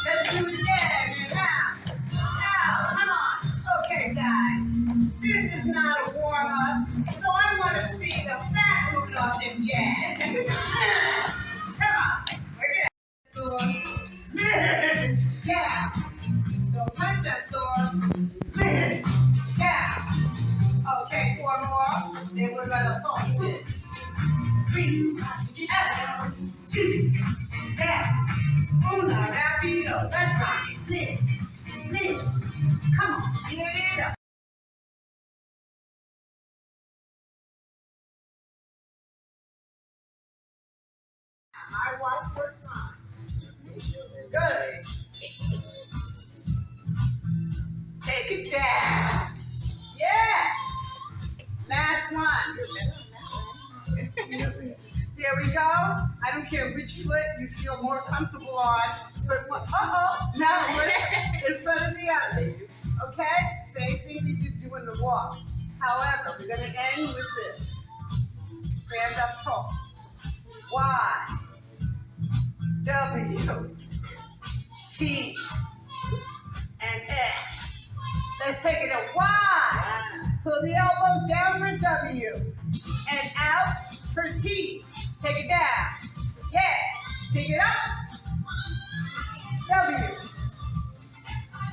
Let's do it again. Now, come on. Okay, guys. This is not a warm up, so I want to see the fat moving off them jabs. Come on. We're good. Yeah. So punch that floor. Yeah. Okay, four more. Then we're gonna pulse this. 3, up, 2, down. Una, rapido. Let's rock it. Lift. Come on, get it up. My wife works on. Good. Take it down. Yeah. Last one. There we go. I don't care which foot you feel more comfortable on. But now we're in front of the other. Okay? Same thing we did doing the walk. However, we're going to end with this. Stand up tall. Y, W, T, and X. Let's take it a Y. Pull the elbows down for W. And out for T. Take it down. Yeah. Pick it up. W.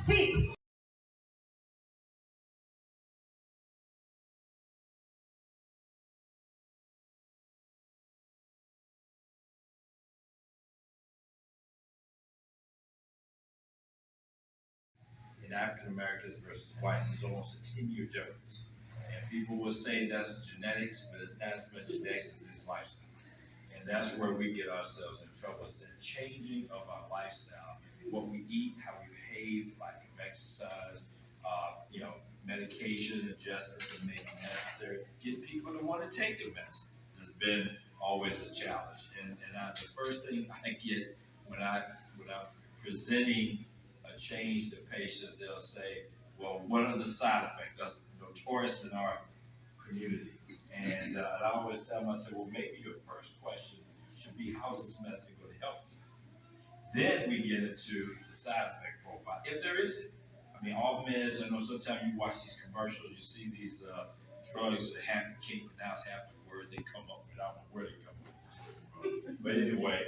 T. In African Americans versus whites is almost a 10-year difference. And people will say that's genetics, but it's not as much genetics as it's lifestyle. And that's where we get ourselves in trouble. It's the changing of our lifestyle, what we eat, how we behave, lack of exercise, medication adjustments that may be necessary. Get people to want to take their medicine has been always a challenge. And the first thing I get when I'm presenting a change to patients, they'll say, "Well, what are the side effects?" That's notorious in our community. And I always tell them, I say, well, maybe your first question should be, how is this medicine going to help you? Then we get into the side effect profile, if there is it. I mean, all meds, I know sometimes you watch these commercials, you see these drugs that can't pronounce half the words they come up with. I don't know where they come up with. But anyway,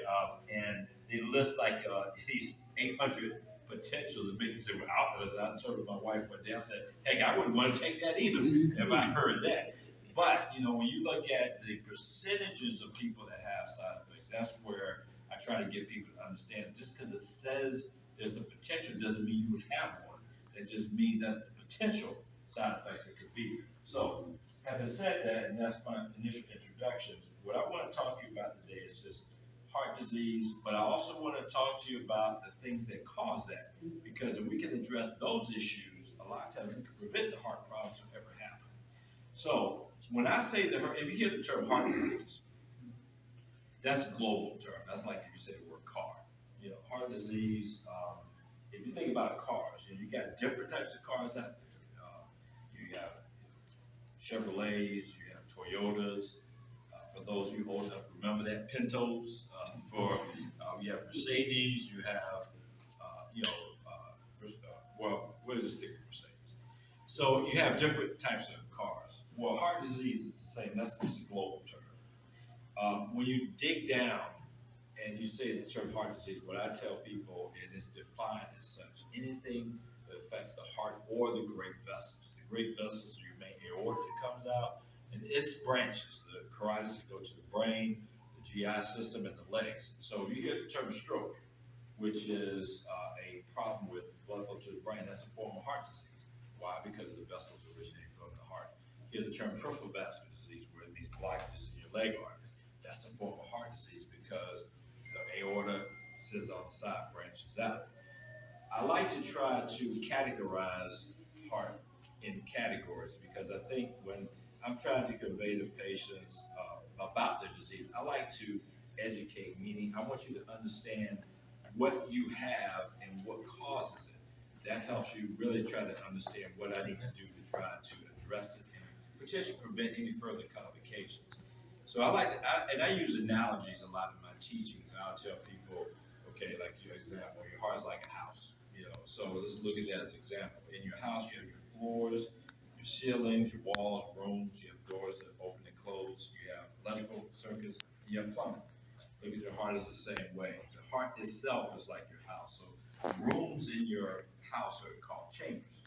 and they list like at least 800 potentials that make you say, well, I told my wife one day, I said, heck, I wouldn't want to take that either if I heard that. But, when you look at the percentages of people that have side effects, that's where I try to get people to understand. Just because it says there's a potential doesn't mean you would have one. It just means that's the potential side effects it could be. So, having said that, and that's my initial introduction, what I want to talk to you about today is just heart disease, but I also want to talk to you about the things that cause that. Because if we can address those issues, a lot of times we can prevent the heart problems from ever happening. So, when I say if you hear the term heart disease, that's a global term. That's like if you say the word car. Heart disease. If you think about cars, you got different types of cars out there. You have Chevrolets, you have Toyotas. For those of you old enough to remember that, Pintos. You have Mercedes. You have what is a sticker Mercedes? So you have different types of cars. Well, heart disease is the same. That's just a global term. When you dig down and you say the term heart disease, what I tell people, and it's defined as such, anything that affects the heart or the great vessels. The great vessels are your main aorta that comes out, and its branches, the carotids that go to the brain, the GI system and the legs. So you hear the term stroke, which is a problem with blood flow to the brain. That's a form of heart disease. Why? Because the vessels originate from the heart. You hear the term peripheral vascular disease, where these blockages in your leg arteries. That's a form of heart disease because the aorta sits on the side, branches out. I like to try to categorize heart in categories because I think when I'm trying to convey to patients about their disease, I like to educate, meaning I want you to understand what you have and what causes it. That helps you really try to understand what I need to do to try to address it and potentially prevent any further complications. So and I use analogies a lot in my teachings. I'll tell people, okay, like your example, your heart's like a house, so let's look at that as an example. In your house, you have your floors, your ceilings, your walls, rooms, you have doors that open and close, you have electrical circuits, and you have plumbing. Look at your heart as the same way. The heart itself is like your house. So rooms in your house are called chambers,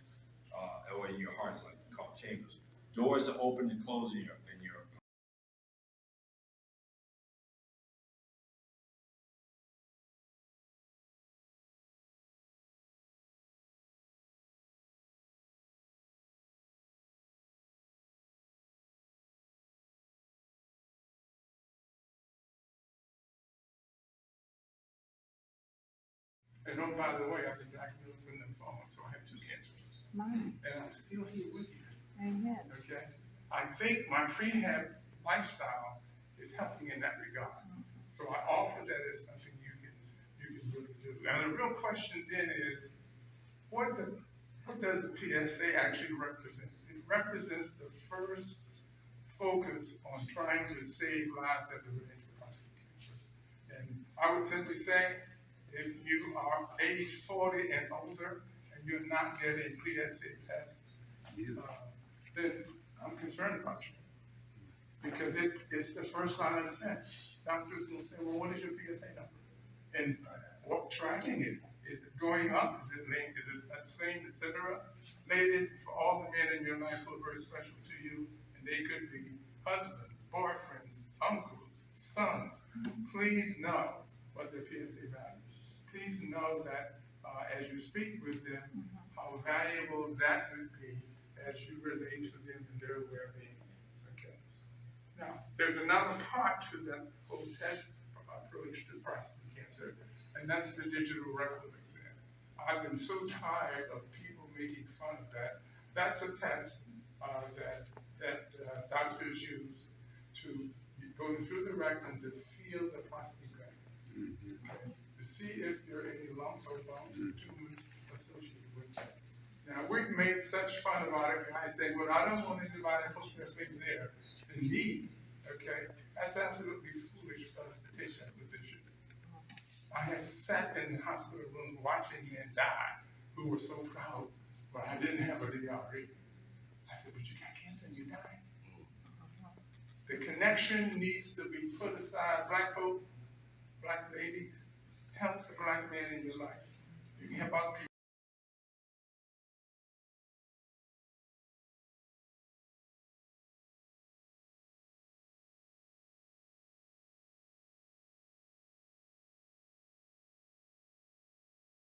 or in your heart is like called chambers. Doors are open and close in your And oh, by the way, I've been diagnosed with lymphoma, so I have two cancers. Mine. And I'm still here with you. Amen. Okay? I think my prehab lifestyle is helping in that regard. So I offer that as something you can really do. And the real question then is, what does the PSA actually represent? It represents the first focus on trying to save lives as it relates to prostate cancer. And I would simply say, if you are age 40 and older and you're not getting PSA tests, then I'm concerned about you. Because it's the first line of defense. Doctors will say, well, what is your PSA number? And what tracking it? Is it going up? Is it linked? Is it the same, et cetera? Ladies, for all the men in your life who are very special to you, and they could be husbands, boyfriends, uncles, sons, please know what their PSA value is. Please know that as you speak with them, how valuable that would be as you relate to them and their well-being. Okay. Now, there's another part to the whole test approach to prostate cancer, and that's the digital rectal exam. I've been so tired of people making fun of that. That's a test that doctors use to go through the rectum to feel the prostate gland, okay, to see if there are any lumps or bumps or tumors associated with that. Now, we've made such fun about it, guys saying, well, I don't want anybody to put their face there. In me, okay, that's absolutely foolish for us to take that position. I have sat in the hospital room watching men die who were so proud, but I didn't have a DRE. I said, but you got cancer and you died. The connection needs to be put aside. Black folk, black ladies, help the black man in your life. You can help other people.